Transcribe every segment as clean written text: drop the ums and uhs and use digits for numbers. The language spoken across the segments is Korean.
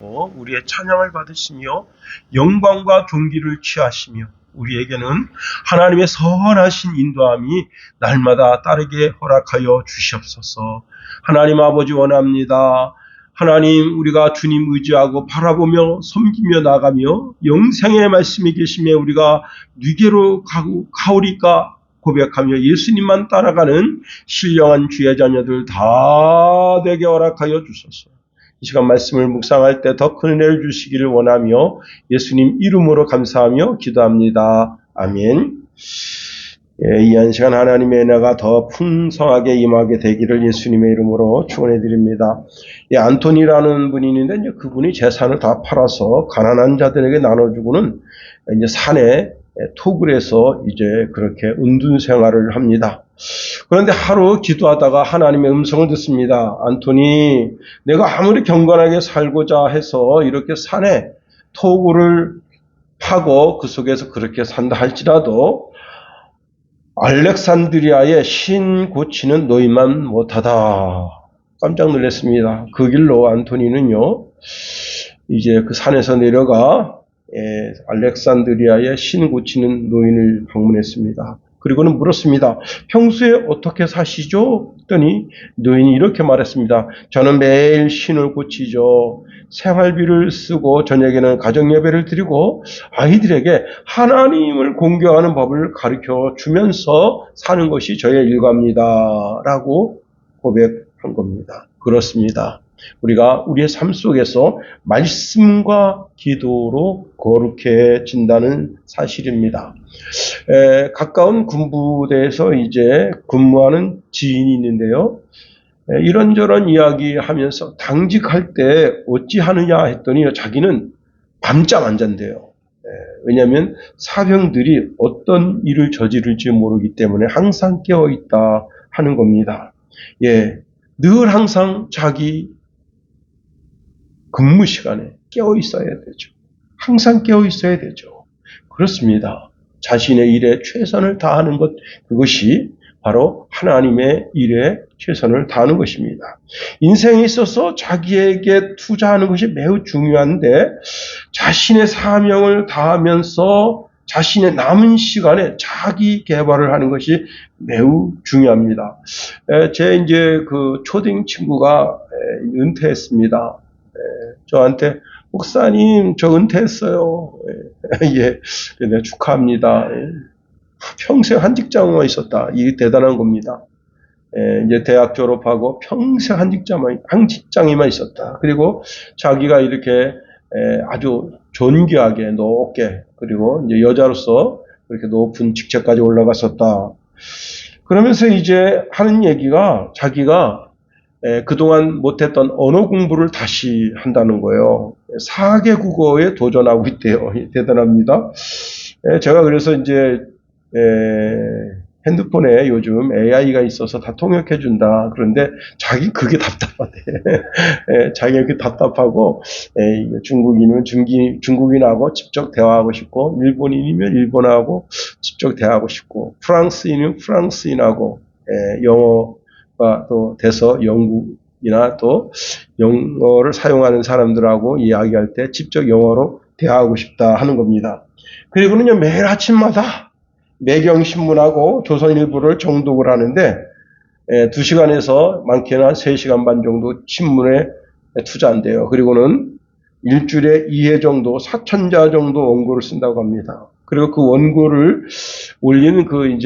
우리의 찬양을 받으시며 영광과 존귀를 취하시며 우리에게는 하나님의 선하신 인도함이 날마다 따르게 허락하여 주시옵소서. 하나님 아버지 원합니다. 하나님, 우리가 주님 의지하고 바라보며 섬기며 나가며 영생의 말씀이 계시며 우리가 위계로 가오리까 고백하며 예수님만 따라가는 신령한 주의 자녀들 다 되게 허락하여 주소서. 이 시간 말씀을 묵상할 때 더 큰 은혜를 주시기를 원하며 예수님 이름으로 감사하며 기도합니다. 아멘. 이 한 시간 하나님의 은혜가 더 풍성하게 임하게 되기를 예수님의 이름으로 축원해 드립니다. 안토니라는 분이 있는데 이제 그분이 재산을 다 팔아서 가난한 자들에게 나눠주고는 이제 산에 톡을 해서 이제 그렇게 은둔 생활을 합니다. 그런데 하루 기도하다가 하나님의 음성을 듣습니다. 안토니, 내가 아무리 경건하게 살고자 해서 이렇게 산에 토구를 파고 그 속에서 그렇게 산다 할지라도 알렉산드리아의 신 고치는 너희만 못하다. 깜짝 놀랐습니다. 그 길로 안토니는요, 이제 그 산에서 내려가 알렉산드리아의 신 고치는 노인을 방문했습니다. 그리고는 물었습니다. 평소에 어떻게 사시죠? 했더니 노인이 이렇게 말했습니다. 저는 매일 신을 고치죠. 생활비를 쓰고 저녁에는 가정예배를 드리고 아이들에게 하나님을 공경하는 법을 가르쳐 주면서 사는 것이 저의 일과입니다. 라고 고백한 겁니다. 그렇습니다. 우리가 우리의 삶 속에서 말씀과 기도로 거룩해진다는 사실입니다. 가까운 군부대에서 이제 근무하는 지인이 있는데요. 이런저런 이야기하면서 당직할 때 어찌하느냐 했더니 자기는 밤잠 안 잔대요. 왜냐하면 사병들이 어떤 일을 저지를지 모르기 때문에 항상 깨어있다 하는 겁니다. 늘 항상 자기 근무 시간에 깨어 있어야 되죠. 항상 깨어 있어야 되죠. 그렇습니다. 자신의 일에 최선을 다하는 것, 그것이 바로 하나님의 일에 최선을 다하는 것입니다. 인생에 있어서 자기에게 투자하는 것이 매우 중요한데 자신의 사명을 다하면서 자신의 남은 시간에 자기 개발을 하는 것이 매우 중요합니다. 제 이제 그 초딩 친구가 은퇴했습니다. 저한테 목사님 저 은퇴했어요. 네, 축하합니다. 평생 한 직장만 있었다. 이게 대단한 겁니다. 이제 대학 졸업하고 평생 한 직장에만 있었다. 그리고 자기가 이렇게 아주 존귀하게 높게 그리고 이제 여자로서 그렇게 높은 직책까지 올라갔었다. 그러면서 이제 하는 얘기가 자기가 그동안 못했던 언어 공부를 다시 한다는 거예요. 4개 국어에 도전하고 있대요. 대단합니다. 제가 그래서 이제 핸드폰에 요즘 AI가 있어서 다 통역해준다. 그런데 자기 그게 답답하대. 자기가 그게 답답하고 중국인이면 중국인하고 직접 대화하고 싶고 일본인이면 일본하고 직접 대화하고 싶고 프랑스인이면 프랑스인하고 영어가 또 돼서 영국이나 또 영어를 사용하는 사람들하고 이야기할 때 직접 영어로 대화하고 싶다 하는 겁니다. 그리고는요 매일 아침마다 매경신문하고 조선일보를 정독을 하는데 2시간에서 많게는 한 3시간 반 정도 신문에 투자한대요. 그리고는 일주일에 2회 정도 4,000자 정도 원고를 쓴다고 합니다. 그리고 그 원고를 올리는 그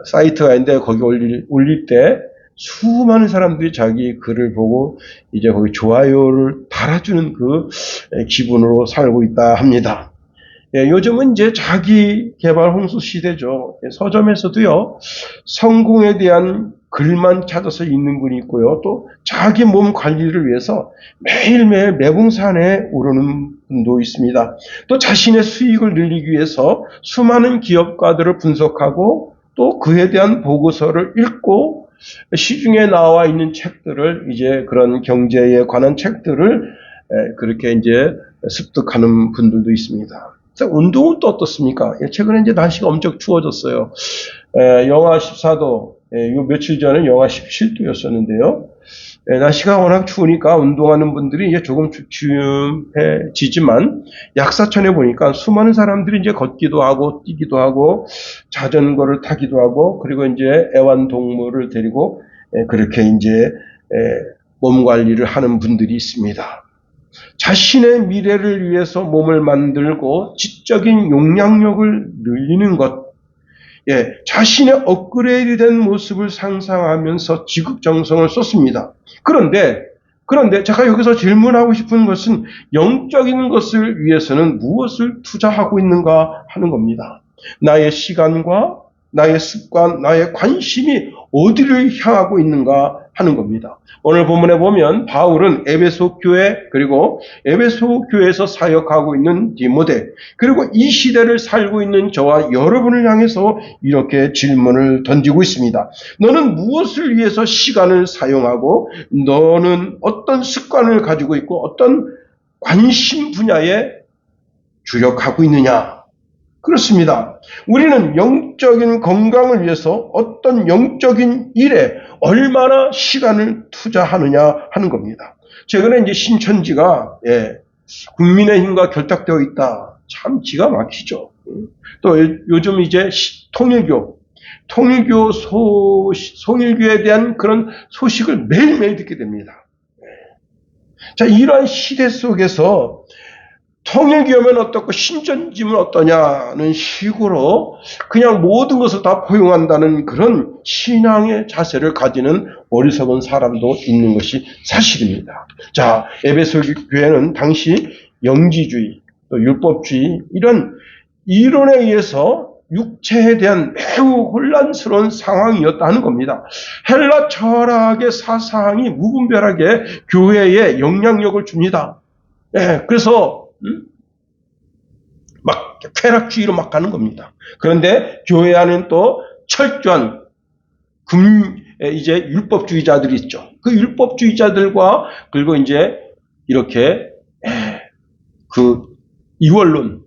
사이트가 있는데 거기 올릴 때 수많은 사람들이 자기 글을 보고 이제 거기 좋아요를 달아주는 그 기분으로 살고 있다 합니다. 요즘은 이제 자기 개발 홍수 시대죠. 서점에서도요, 성공에 대한 글만 찾아서 읽는 분이 있고요. 또 자기 몸 관리를 위해서 매일매일 매봉산에 오르는 분도 있습니다. 또 자신의 수익을 늘리기 위해서 수많은 기업가들을 분석하고 또 그에 대한 보고서를 읽고 시중에 나와 있는 책들을 이제 그런 경제에 관한 책들을 그렇게 이제 습득하는 분들도 있습니다. 운동은 또 어떻습니까? 최근에 이제 날씨가 엄청 추워졌어요. 영하 14도, 요 며칠 전에 영하 17도였었는데요. 날씨가 워낙 추우니까 운동하는 분들이 이제 조금 주춤해지지만 약사촌에 보니까 수많은 사람들이 이제 걷기도 하고 뛰기도 하고 자전거를 타기도 하고 그리고 이제 애완동물을 데리고 그렇게 이제 몸 관리를 하는 분들이 있습니다. 자신의 미래를 위해서 몸을 만들고 지적인 용량력을 늘리는 것, 자신의 업그레이드된 모습을 상상하면서 지극정성을 쏟습니다. 그런데 제가 여기서 질문하고 싶은 것은 영적인 것을 위해서는 무엇을 투자하고 있는가 하는 겁니다. 나의 시간과 나의 습관, 나의 관심이 어디를 향하고 있는가 하는 겁니다. 오늘 본문에 보면 바울은 에베소 교회 그리고 에베소 교회에서 사역하고 있는 디모데 그리고 이 시대를 살고 있는 저와 여러분을 향해서 이렇게 질문을 던지고 있습니다. 너는 무엇을 위해서 시간을 사용하고 너는 어떤 습관을 가지고 있고 어떤 관심 분야에 주력하고 있느냐? 그렇습니다. 우리는 영적인 건강을 위해서 어떤 영적인 일에 얼마나 시간을 투자하느냐 하는 겁니다. 최근에 이제 신천지가 국민의힘과 결탁되어 있다. 참 기가 막히죠. 또 요즘 이제 통일교에 대한 그런 소식을 매일매일 듣게 됩니다. 자, 이러한 시대 속에서 통일교면 어떻고 신천지면 어떠냐는 식으로 그냥 모든 것을 다 포용한다는 그런 신앙의 자세를 가지는 어리석은 사람도 있는 것이 사실입니다. 자, 에베소 교회는 당시 영지주의, 또 율법주의 이런 이론에 의해서 육체에 대한 매우 혼란스러운 상황이었다는 겁니다. 헬라 철학의 사상이 무분별하게 교회에 영향력을 줍니다. 그래서 막 쾌락주의로 막 가는 겁니다. 그런데 교회 안에는 또 철저한 이제 율법주의자들이 있죠. 그 율법주의자들과 그리고 이제 이렇게 그 이원론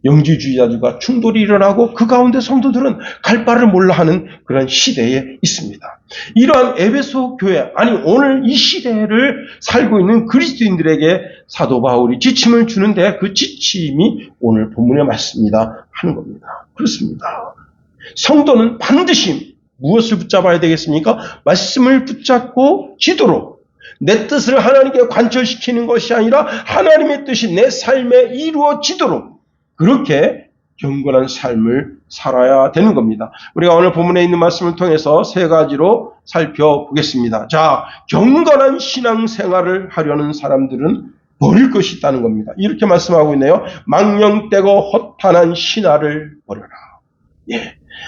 영지주의자들과 충돌이 일어나고 그 가운데 성도들은 갈 바를 몰라 하는 그런 시대에 있습니다. 이러한 에베소 교회, 아니 오늘 이 시대를 살고 있는 그리스도인들에게 사도 바울이 지침을 주는데 그 지침이 오늘 본문의 말씀이다 하는 겁니다. 그렇습니다. 성도는 반드시 무엇을 붙잡아야 되겠습니까? 말씀을 붙잡고 지도로 내 뜻을 하나님께 관철시키는 것이 아니라 하나님의 뜻이 내 삶에 이루어지도록 그렇게 경건한 삶을 살아야 되는 겁니다. 우리가 오늘 본문에 있는 말씀을 통해서 세 가지로 살펴보겠습니다. 자, 경건한 신앙생활을 하려는 사람들은 버릴 것이 있다는 겁니다. 이렇게 말씀하고 있네요. 망령되고 허탄한 신화를 버려라.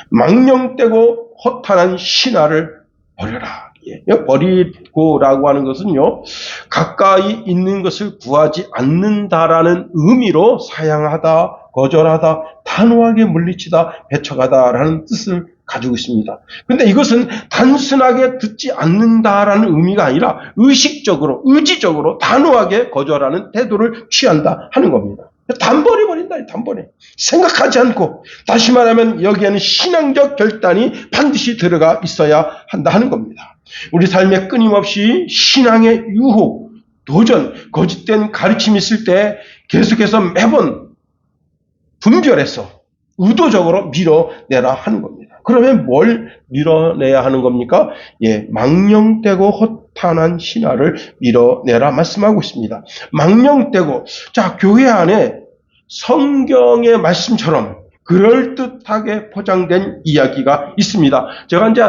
망령되고 허탄한 신화를 버려라. 버리고라고 하는 것은요, 가까이 있는 것을 구하지 않는다라는 의미로 사양하다, 거절하다, 단호하게 물리치다, 배척하다라는 뜻을 가지고 있습니다. 그런데 이것은 단순하게 듣지 않는다라는 의미가 아니라 의식적으로, 의지적으로 단호하게 거절하는 태도를 취한다 하는 겁니다. 단번에 버린다, 단번에. 생각하지 않고, 다시 말하면 여기에는 신앙적 결단이 반드시 들어가 있어야 한다 하는 겁니다. 우리 삶에 끊임없이 신앙의 유혹, 도전, 거짓된 가르침이 있을 때 계속해서 매번 분별해서 의도적으로 밀어내라 하는 겁니다. 그러면 뭘 밀어내야 하는 겁니까? 망령되고 허탄한 신화를 밀어내라 말씀하고 있습니다. 망령되고, 자, 교회 안에 성경의 말씀처럼 그럴듯하게 포장된 이야기가 있습니다. 제가 이제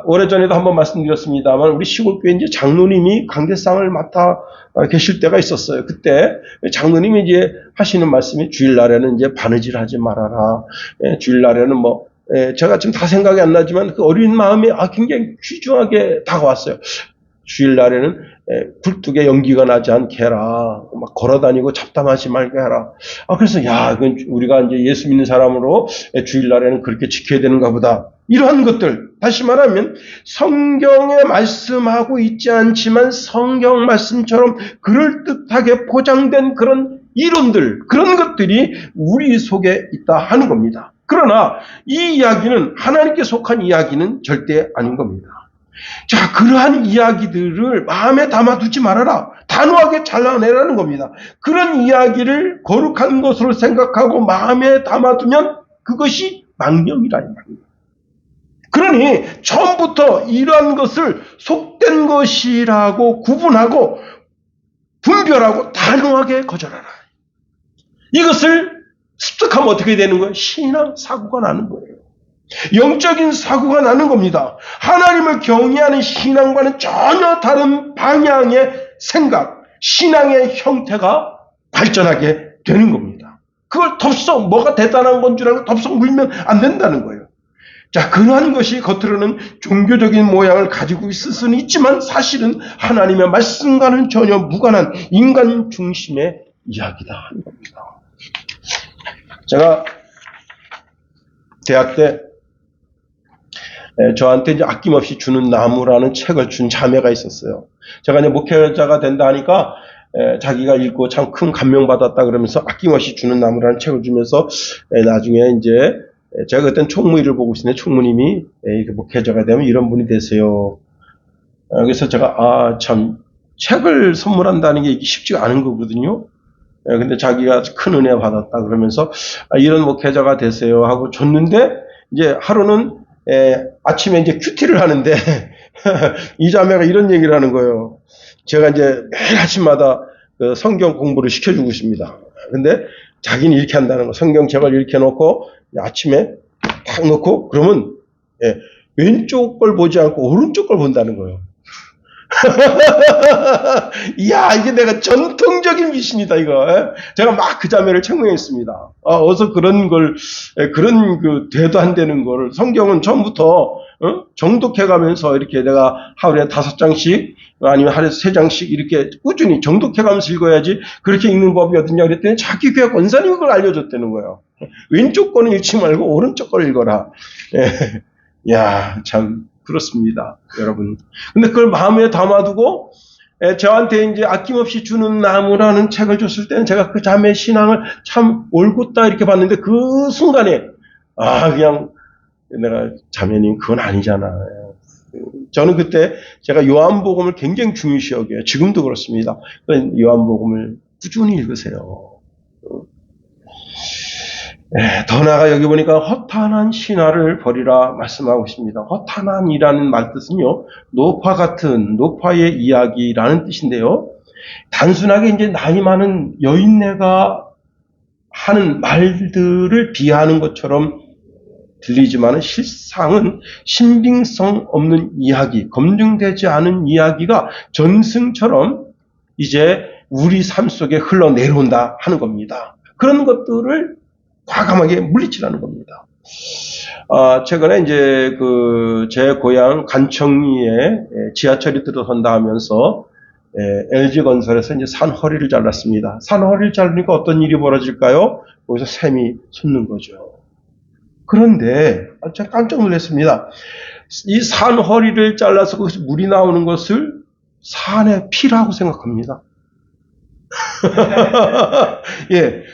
오래전에도 한번 말씀드렸습니다만 우리 시골교회 이제 장로님이 강대상을 맡아 계실 때가 있었어요. 그때 장로님이 이제 하시는 말씀이 주일날에는 이제 바느질하지 말아라. 주일날에는 제가 지금 다 생각이 안 나지만 그 어린 마음이 굉장히 귀중하게 다가왔어요. 주일날에는 굴뚝에 연기가 나지 않게 해라. 막 걸어다니고 잡담하지 말게 해라. 그래서 이건 우리가 이제 예수 믿는 사람으로 주일날에는 그렇게 지켜야 되는가 보다. 이러한 것들, 다시 말하면 성경에 말씀하고 있지 않지만 성경 말씀처럼 그럴듯하게 포장된 그런 이론들, 그런 것들이 우리 속에 있다 하는 겁니다. 그러나 이 이야기는 하나님께 속한 이야기는 절대 아닌 겁니다. 자, 그러한 이야기들을 마음에 담아두지 말아라. 단호하게 잘라내라는 겁니다. 그런 이야기를 거룩한 것으로 생각하고 마음에 담아두면 그것이 망령이라 이 말입니다. 그러니 처음부터 이러한 것을 속된 것이라고 구분하고 분별하고 단호하게 거절하라. 이것을 습득하면 어떻게 되는 거예요? 신앙 사고가 나는 거예요. 영적인 사고가 나는 겁니다. 하나님을 경외하는 신앙과는 전혀 다른 방향의 생각, 신앙의 형태가 발전하게 되는 겁니다. 그걸 덥석 뭐가 대단한 건 줄 알고 덥석 물면 안 된다는 거예요. 자, 그러한 것이 겉으로는 종교적인 모양을 가지고 있을 수는 있지만 사실은 하나님의 말씀과는 전혀 무관한 인간 중심의 이야기다 하는 겁니다. 제가 대학 때 저한테 이제 아낌없이 주는 나무라는 책을 준 자매가 있었어요. 제가 이제 목회자가 된다 하니까 자기가 읽고 참 큰 감명받았다 그러면서 아낌없이 주는 나무라는 책을 주면서 나중에 이제 제가 그때는 총무일을 보고 있었는데 총무님이 목회자가 되면 이런 분이 되세요. 그래서 제가 참 책을 선물한다는 게 쉽지가 않은 거거든요. 근데 자기가 큰 은혜 받았다 그러면서 이런 목회자가 되세요 하고 줬는데 이제 하루는 아침에 이제 큐티를 하는데 이 자매가 이런 얘기를 하는 거예요. 제가 이제 매일 아침마다 그 성경 공부를 시켜주고 있습니다. 근데 자기는 이렇게 한다는 거. 성경책을 이렇게 놓고 아침에 딱 놓고 그러면 왼쪽 걸 보지 않고 오른쪽 걸 본다는 거예요. 이야, 이게 내가 전통적인 미신이다, 이거. 제가 막 그 자매를 책망했습니다. 어서 그런 걸, 그런 대도 안 되는 걸, 성경은 처음부터, 정독해가면서 이렇게 내가 하루에 5장씩, 아니면 하루에 3장씩 이렇게 꾸준히 정독해가면서 읽어야지, 그렇게 읽는 법이 어딨냐 그랬더니 자기 교회 권사님이 그걸 알려줬다는 거예요. 왼쪽 거는 읽지 말고 오른쪽 걸 읽어라. 야, 참. 그렇습니다, 여러분. 근데 그걸 마음에 담아두고, 저한테 이제 아낌없이 주는 나무라는 책을 줬을 때는 제가 그 자매의 신앙을 참 올곧다 이렇게 봤는데 그 순간에, 그냥 내가 자매님 그건 아니잖아. 저는 그때 제가 요한복음을 굉장히 중요시 여겨요. 지금도 그렇습니다. 요한복음을 꾸준히 읽으세요. 더 나아가 여기 보니까 허탄한 신화를 버리라 말씀하고 있습니다. 허탄한이라는 말 뜻은요, 노파 같은, 노파의 이야기라는 뜻인데요. 단순하게 이제 나이 많은 여인네가 하는 말들을 비하하는 것처럼 들리지만 실상은 신빙성 없는 이야기, 검증되지 않은 이야기가 전승처럼 이제 우리 삶 속에 흘러내려온다 하는 겁니다. 그런 것들을 과감하게 물리치라는 겁니다. 최근에 이제 제 고향 간청리에 지하철이 들어선다 하면서 LG건설에서 이제 산 허리를 잘랐습니다. 산 허리를 자르니까 어떤 일이 벌어질까요? 거기서 샘이 솟는 거죠. 그런데 제가 깜짝 놀랐습니다. 이 산 허리를 잘라서 거기서 물이 나오는 것을 산의 피라고 생각합니다.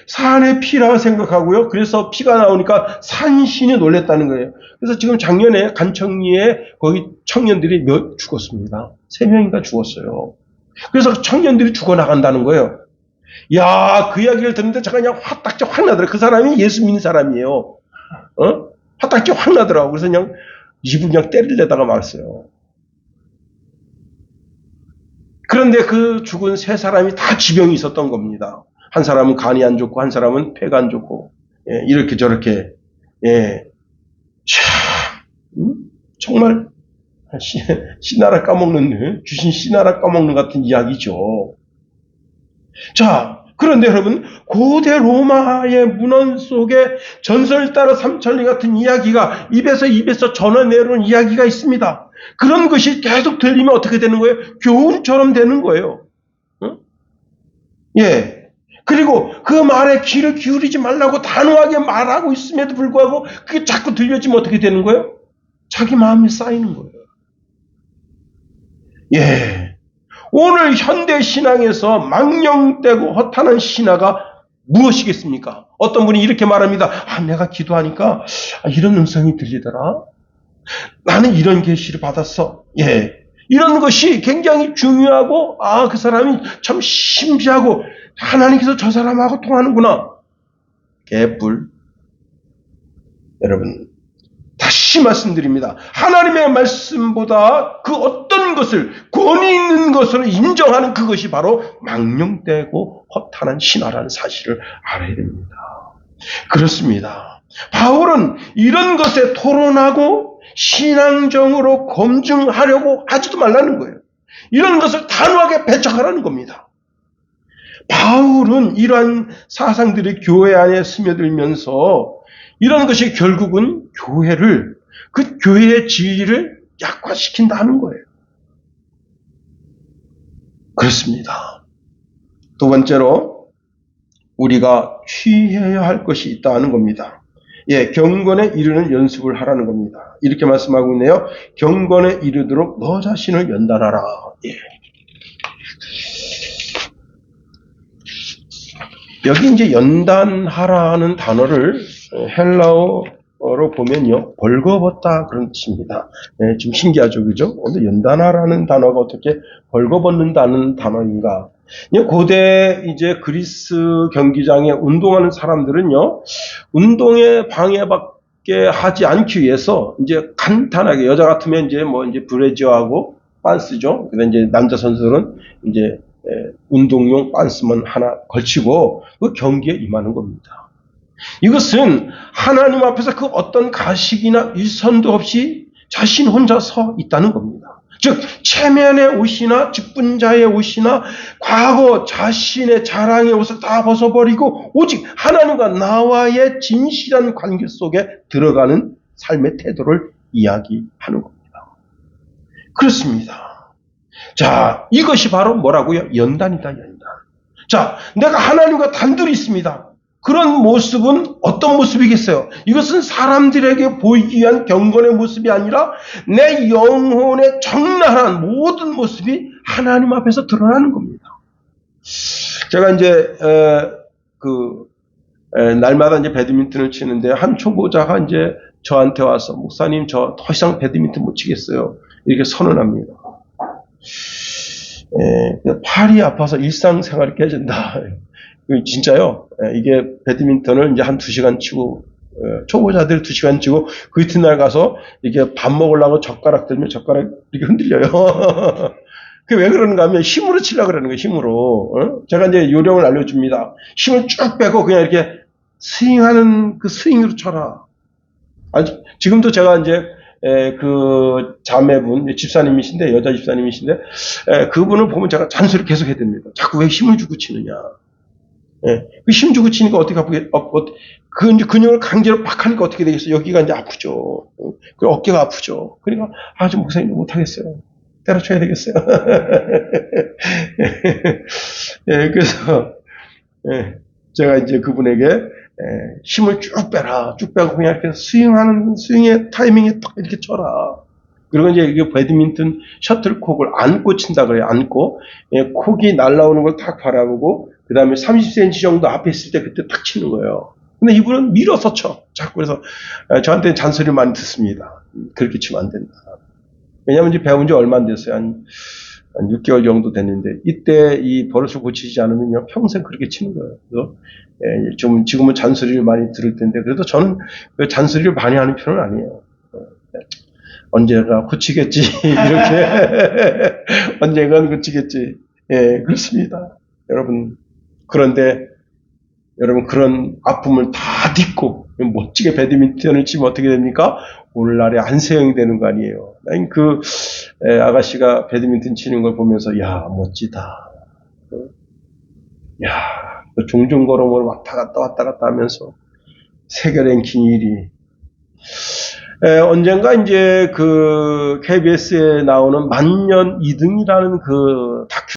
산의 피라고 생각하고요. 그래서 피가 나오니까 산신이 놀랬다는 거예요. 그래서 지금 작년에 간청리에 거기 청년들이 죽었습니다. 3명인가 죽었어요. 그래서 청년들이 죽어나간다는 거예요. 야, 그 이야기를 듣는데 제가 그냥 화딱지 확 나더라고요. 그 사람이 예수 믿는 사람이에요. 화딱지 확 나더라고요. 그래서 그냥 입을 그냥 때리려다가 말았어요. 그런데 그 죽은 3사람이 다 지병이 있었던 겁니다. 한 사람은 간이 안 좋고, 한 사람은 폐가 안 좋고, 이렇게 저렇게, 정말, 씨나라 까먹는, 주신 씨나라 까먹는 같은 이야기죠. 자, 그런데 여러분, 고대 로마의 문헌 속에 전설 따라 삼천리 같은 이야기가 입에서 전해 내려온 이야기가 있습니다. 그런 것이 계속 들리면 어떻게 되는 거예요? 교훈처럼 되는 거예요. 그리고 그 말에 귀를 기울이지 말라고 단호하게 말하고 있음에도 불구하고 그게 자꾸 들려지면 어떻게 되는 거예요? 자기 마음이 쌓이는 거예요. 오늘 현대 신앙에서 망령되고 허탄한 신화가 무엇이겠습니까? 어떤 분이 이렇게 말합니다. 내가 기도하니까 이런 음성이 들리더라. 나는 이런 계시를 받았어. 예. 이런 것이 굉장히 중요하고, 그 사람이 참 신비하고, 하나님께서 저 사람하고 통하는구나. 개뿔. 여러분, 다시 말씀드립니다. 하나님의 말씀보다 그 어떤 것을, 권위 있는 것으로 인정하는 그것이 바로 망령되고 허탄한 신화라는 사실을 알아야 됩니다. 그렇습니다. 바울은 이런 것에 토론하고 신앙적으로 검증하려고 하지도 말라는 거예요. 이런 것을 단호하게 배척하라는 겁니다. 바울은 이러한 사상들이 교회 안에 스며들면서 이런 것이 결국은 교회를, 그 교회의 지위를 약화시킨다는 거예요. 그렇습니다. 두 번째로 우리가 취해야 할 것이 있다는 겁니다. 예, 경건에 이르는 연습을 하라는 겁니다. 이렇게 말씀하고 있네요. 경건에 이르도록 너 자신을 연단하라. 예. 여기 이제 연단하라는 단어를 헬라어로 보면요, 벌거벗다 그런 뜻입니다. 예, 좀 신기하죠, 그죠? 근데 연단하라는 단어가 어떻게 벌거벗는다는 단어인가? 고대 이제 그리스 경기장에 운동하는 사람들은요, 운동에 방해받게 하지 않기 위해서 이제 간단하게, 여자 같으면 이제 브래지어하고 빤스죠. 근데 이제 남자 선수들은 이제 운동용 빤스만 하나 걸치고 그 경기에 임하는 겁니다. 이것은 하나님 앞에서 그 어떤 가식이나 위선도 없이 자신 혼자 서 있다는 겁니다. 즉 체면의 옷이나 직분자의 옷이나 과거 자신의 자랑의 옷을 다 벗어버리고 오직 하나님과 나와의 진실한 관계 속에 들어가는 삶의 태도를 이야기하는 겁니다. 그렇습니다. 자, 이것이 바로 뭐라고요? 연단이다, 연단. 자, 내가 하나님과 단둘이 있습니다. 그런 모습은 어떤 모습이겠어요? 이것은 사람들에게 보이기 위한 경건의 모습이 아니라 내 영혼의 적나라한 모든 모습이 하나님 앞에서 드러나는 겁니다. 제가 이제 날마다 이제 배드민턴을 치는데 한 초보자가 이제 저한테 와서 목사님 저 더 이상 배드민턴 못 치겠어요. 이렇게 선언합니다. 팔이 아파서 일상생활이 깨진다. 진짜요. 이게 배드민턴을 이제 한 2시간 치고, 초보자들 2시간 치고, 그 이튿날 가서 이렇게 밥 먹으려고 젓가락 들면 젓가락 이렇게 흔들려요. 그게 왜 그러는가 하면 힘으로 치려고 그러는 거예요, 힘으로. 제가 이제 요령을 알려줍니다. 힘을 쭉 빼고 그냥 이렇게 스윙하는 그 스윙으로 쳐라. 지금도 제가 이제 그 자매분, 집사님이신데, 여자 집사님이신데, 그분을 보면 제가 잔소리 계속 해야 됩니다. 자꾸 왜 힘을 주고 치느냐. 그 힘 주고 치니까 어떻게 아프게, 그 이제 근육을 강제로 팍 하니까 어떻게 되겠어요? 여기가 이제 아프죠. 그리고 어깨가 아프죠. 그러니까, 좀 목사님 못하겠어요. 때려쳐야 되겠어요. 그래서, 제가 이제 그분에게, 힘을 쭉 빼라. 쭉 빼고 그냥 이렇게 스윙의 타이밍에 딱 이렇게 쳐라. 그리고 이제 이게 배드민턴 셔틀콕을 안고 친다 그래요. 안고. 콕이 날아오는 걸 딱 바라보고, 그 다음에 30cm 정도 앞에 있을 때 그때 딱 치는 거예요. 근데 이분은 밀어서 쳐. 자꾸 그래서 저한테 잔소리를 많이 듣습니다. 그렇게 치면 안 된다. 왜냐면 이제 배운 지 얼마 안 됐어요. 한 6개월 정도 됐는데, 이때 이 버릇을 고치지 않으면요, 평생 그렇게 치는 거예요. 그래서, 좀, 지금은 잔소리를 많이 들을 텐데, 그래도 저는 그 잔소리를 많이 하는 편은 아니에요. 언제가 고치겠지, 이렇게. 언젠간 고치겠지. 그렇습니다. 여러분. 그런데, 여러분, 그런 아픔을 다 딛고, 멋지게 배드민턴을 치면 어떻게 됩니까? 오늘날에 안세영이 되는 거 아니에요. 난 그 아가씨가 배드민턴 치는 걸 보면서 야 멋지다. 야 종종 걸음을 왔다 갔다 하면서 세계 랭킹 1위. 언젠가 이제 그 KBS에 나오는 만년 2등이라는 그 다큐